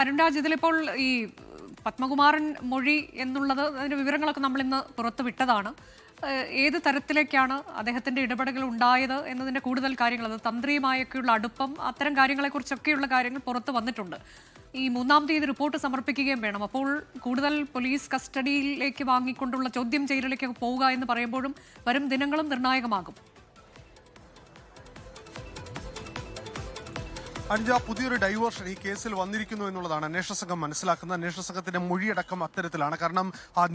അരുൺരാജ്, ഇതിലിപ്പോൾ ഈ പത്മകുമാരൻ മൊഴി എന്നുള്ളത് അതിന്റെ വിവരങ്ങളൊക്കെ നമ്മൾ ഇന്ന് പുറത്തു വിട്ടതാണ്. ഏത് തരത്തിലേക്കാണ് അദ്ദേഹത്തിന്റെ ഇടപെടലുകൾ ഉണ്ടായത് എന്നതിന്റെ കൂടുതൽ കാര്യങ്ങൾ, അത് തന്ത്രിയുമായൊക്കെയുള്ള അടുപ്പം, അത്തരം കാര്യങ്ങളെക്കുറിച്ചൊക്കെയുള്ള കാര്യങ്ങൾ പുറത്തു വന്നിട്ടുണ്ട്. ഈ 3-ാം തീയതി റിപ്പോർട്ട് സമർപ്പിക്കുകയും വേണം. അപ്പോൾ കൂടുതൽ പോലീസ് കസ്റ്റഡിയിലേക്ക് വാങ്ങിക്കൊണ്ടുള്ള ചോദ്യം ചെയ്യലിലേക്ക് പോവുക എന്ന് പറയുമ്പോഴും വരും ദിനങ്ങളും നിർണായകമാകും. പുതിയൊരു ഡൈവേർഷൻ ഈ കേസിൽ വന്നിരിക്കുന്നു എന്നുള്ളതാണ് അന്വേഷണ സംഘം മനസ്സിലാക്കുന്നത്. അന്വേഷണ സംഘത്തിന്റെ മൊഴിയടക്കം അത്തരത്തിലാണ്. കാരണം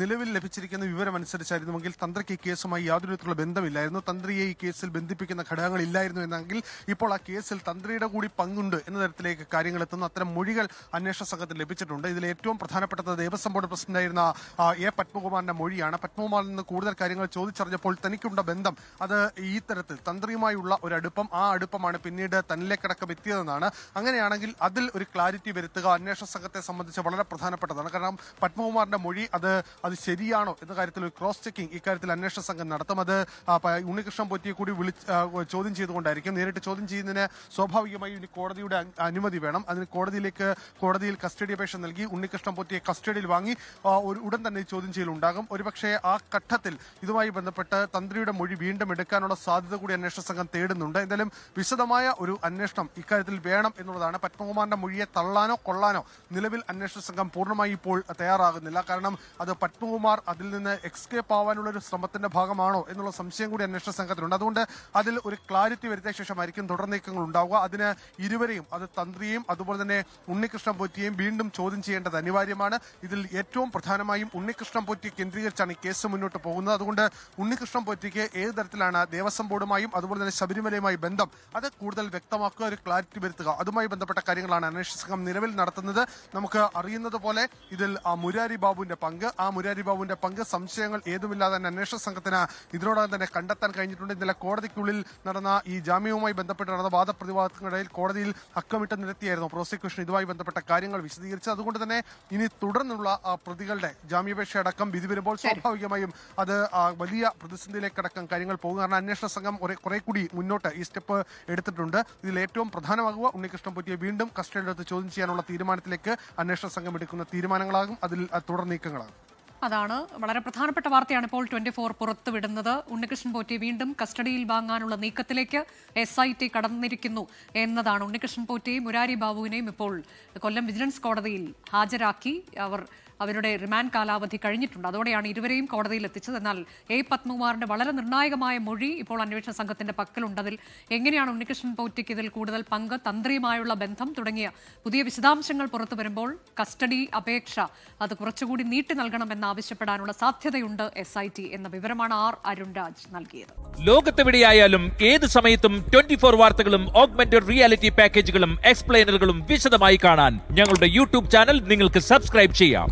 നിലവിൽ ലഭിച്ചിരിക്കുന്ന വിവരം അനുസരിച്ചായിരുന്നുവെങ്കിൽ തന്ത്രിക്ക് ഈ കേസുമായി യാതൊരു വിധത്തിലുള്ള ബന്ധമില്ലായിരുന്നു, തന്ത്രിയെ ഈ കേസിൽ ബന്ധിപ്പിക്കുന്ന ഘടകങ്ങളില്ലായിരുന്നു എന്നെങ്കിൽ ഇപ്പോൾ ആ കേസിൽ തന്ത്രിയുടെ കൂടി പങ്കുണ്ട് എന്ന തരത്തിലേക്ക് കാര്യങ്ങൾ എത്തുന്നു. അത്തരം മൊഴികൾ അന്വേഷണ സംഘത്തിന് ലഭിച്ചിട്ടുണ്ട്. ഇതിൽ ഏറ്റവും പ്രധാനപ്പെട്ടത് ദേവസ്വം ബോർഡ് പ്രസിഡന്റായിരുന്ന എ പത്മകുമാറിന്റെ മൊഴിയാണ്. പത്മകുമാറിൽ നിന്ന് കൂടുതൽ കാര്യങ്ങൾ ചോദിച്ചറിഞ്ഞപ്പോൾ തനിക്കുണ്ട ബന്ധം അത് ഈ തരത്തിൽ തന്ത്രിയുമായുള്ള ഒരു അടുപ്പം, ആ അടുപ്പമാണ് പിന്നീട് തന്നിലേക്കടക്കം എത്തിയതെന്നാണ്. അങ്ങനെയാണെങ്കിൽ അതിൽ ഒരു ക്ലാരിറ്റി വരുത്തുക അന്വേഷണ സംഘത്തെ സംബന്ധിച്ച് വളരെ പ്രധാനപ്പെട്ടതാണ്. കാരണം പത്മകുമാറിന്റെ മൊഴി അത് ശരിയാണോ എന്ന കാര്യത്തിൽ ഒരു ക്രോസ് ചെക്കിംഗ് ഇക്കാര്യത്തിൽ അന്വേഷണ സംഘം നടത്തും. അത് ഉണ്ണികൃഷ്ണൻ പോറ്റിയെ കൂടി ചോദ്യം ചെയ്തുകൊണ്ടായിരിക്കും. നേരിട്ട് ചോദ്യം ചെയ്യുന്നതിന് സ്വാഭാവികമായും ഇനി കോടതിയുടെ അനുമതി വേണം. അതിന് കോടതിയിൽ കസ്റ്റഡി അപേക്ഷ നൽകി ഉണ്ണികൃഷ്ണൻ പോറ്റിയെ കസ്റ്റഡിയിൽ വാങ്ങി ഉടൻ തന്നെ ചോദ്യം ചെയ്യലുണ്ടാകും. ഒരുപക്ഷെ ആ ഘട്ടത്തിൽ ഇതുമായി ബന്ധപ്പെട്ട് തന്ത്രിയുടെ മൊഴി വീണ്ടും എടുക്കാനുള്ള സാധ്യത കൂടി അന്വേഷണ സംഘം തേടുന്നുണ്ട്. എന്തായാലും വിശദമായ ഒരു അന്വേഷണം ഇക്കാര്യത്തിൽ വേണം എന്നുള്ളതാണ്. പത്മകുമാറിന്റെ മൊഴിയെ തള്ളാനോ കൊള്ളാനോ നിലവിൽ അന്വേഷണ സംഘം പൂർണ്ണമായി ഇപ്പോൾ തയ്യാറാകുന്നില്ല. കാരണം അത് പത്മകുമാർ അതിൽ നിന്ന് എക്സ്കേപ്പ് ആവാനുള്ള ഒരു ശ്രമത്തിന്റെ ഭാഗമാണോ എന്നുള്ള സംശയം കൂടി അന്വേഷണ സംഘത്തിനുണ്ട്. അതുകൊണ്ട് അതിൽ ഒരു ക്ലാരിറ്റി വരുത്തിയ ശേഷമായിരിക്കും തുടർ നീക്കങ്ങൾ ഉണ്ടാവുക. അതിന് ഇരുവരെയും, അത് തന്ത്രിയെയും അതുപോലെ തന്നെ ഉണ്ണികൃഷ്ണൻ പോറ്റിയെയും വീണ്ടും ചോദ്യം ചെയ്യേണ്ടത് അനിവാര്യമാണ്. ഇതിൽ ഏറ്റവും പ്രധാനമായും ഉണ്ണികൃഷ്ണൻ പോറ്റിയെ കേന്ദ്രീകരിച്ചാണ് ഈ കേസ് മുന്നോട്ട് പോകുന്നത്. അതുകൊണ്ട് ഉണ്ണികൃഷ്ണൻ പോറ്റിക്ക് ഏത് തരത്തിലാണ് ദേവസ്വം ബോർഡുമായും അതുപോലെ തന്നെ ശബരിമലയുമായി ബന്ധം, അത് കൂടുതൽ വ്യക്തമാക്കുക, ഒരു ക്ലാരിറ്റി വരുത്തുക, അതുമായി ബന്ധപ്പെട്ട കാര്യങ്ങളാണ് അന്വേഷണ സംഘം നിലവിൽ നടത്തുന്നത്. നമുക്ക് അറിയുന്നത് പോലെ ഇതിൽ മുരാരി ബാബുവിന്റെ പങ്ക് സംശയങ്ങൾ ഏതുമില്ലാതെ തന്നെ അന്വേഷണ സംഘത്തിന് ഇതിനോടകം തന്നെ കണ്ടെത്താൻ കഴിഞ്ഞിട്ടുണ്ട്. ഇന്നലെ കോടതിക്കുള്ളിൽ നടന്ന ഈ ജാമ്യവുമായി ബന്ധപ്പെട്ട് നടന്ന വാദപ്രതിവാദത്തിനിടയിൽ കോടതിയിൽ അക്കമിട്ട് നിരത്തിയായിരുന്നു പ്രോസിക്യൂഷൻ ഇതുമായി ബന്ധപ്പെട്ട കാര്യങ്ങൾ വിശദീകരിച്ചത്. അതുകൊണ്ട് തന്നെ ഇനി തുടർന്നുള്ള പ്രതികളുടെ ജാമ്യാപേക്ഷ അടക്കം വിധി വരുമ്പോൾ സ്വാഭാവികമായും അത് വലിയ പ്രതിസന്ധിയിലേക്കടക്കം കാര്യങ്ങൾ പോകും. കാരണം അന്വേഷണ സംഘം കുറെ കൂടി മുന്നോട്ട് ഈ സ്റ്റെപ്പ് എടുത്തിട്ടുണ്ട്. ഇതിൽ ഏറ്റവും പ്രധാനമാകുക ഉണ്ണികൃഷ്ണൻ പോറ്റിയെ വീണ്ടും കസ്റ്റഡിയിലെടുത്ത് ചോദ്യം ചെയ്യാനുള്ള തീരുമാനത്തിലേക്ക് അന്വേഷണ സംഘം എടുക്കുന്ന തീരുമാനങ്ങളാകും, അതിൽ തുടർ നീക്കങ്ങളാകും. അതാണ് വളരെ പ്രധാനപ്പെട്ട വാർത്തയാണ് ഇപ്പോൾ 24 പുറത്തുവിടുന്നത്. ഉണ്ണികൃഷ്ണൻ പോറ്റിയെ വീണ്ടും കസ്റ്റഡിയിൽ വാങ്ങാനുള്ള നീക്കത്തിലേക്ക് SIT കടന്നിരിക്കുന്നു എന്നതാണ്. ഉണ്ണികൃഷ്ണൻ പോറ്റിയെയും മുരാരി ബാബുവിനെയും ഇപ്പോൾ കൊല്ലം വിജിലൻസ് കോടതിയിൽ ഹാജരാക്കി. അവരുടെ റിമാൻഡ് കാലാവധി കഴിഞ്ഞിട്ടുണ്ട്. അതോടെയാണ് ഇരുവരെയും കോടതിയിൽ എത്തിച്ചത്. എന്നാൽ എ പത്മകുമാറിന്റെ വളരെ നിർണായകമായ മൊഴി ഇപ്പോൾ അന്വേഷണ സംഘത്തിന്റെ പക്കലുണ്ട്. അതിൽ എങ്ങനെയാണ് ഉണ്ണികൃഷ്ണൻ പോറ്റിക്ക് ഇതിൽ കൂടുതൽ പങ്ക്, തന്ത്രിയുമായുള്ള ബന്ധം തുടങ്ങിയ പുതിയ വിശദാംശങ്ങൾ പുറത്തു വരുമ്പോൾ കസ്റ്റഡി അപേക്ഷ അത് കുറച്ചുകൂടി നീട്ടി നൽകണമെന്നാവശ്യപ്പെടാനുള്ള സാധ്യതയുണ്ട് SIT എന്ന വിവരമാണ് അരുൺരാജ് നൽകിയത്. ലോകത്തെവിടെയായാലും ഏത് സമയത്തും 24 വാർത്തകളും ഓഗ്മെന്റഡ് റിയാലിറ്റി പാക്കേജുകളും എക്സ്പ്ലെയിനറുകളും വിശദമായി കാണാൻ ഞങ്ങളുടെ YouTube ചാനൽ നിങ്ങൾക്ക് സബ്സ്ക്രൈബ് ചെയ്യാം.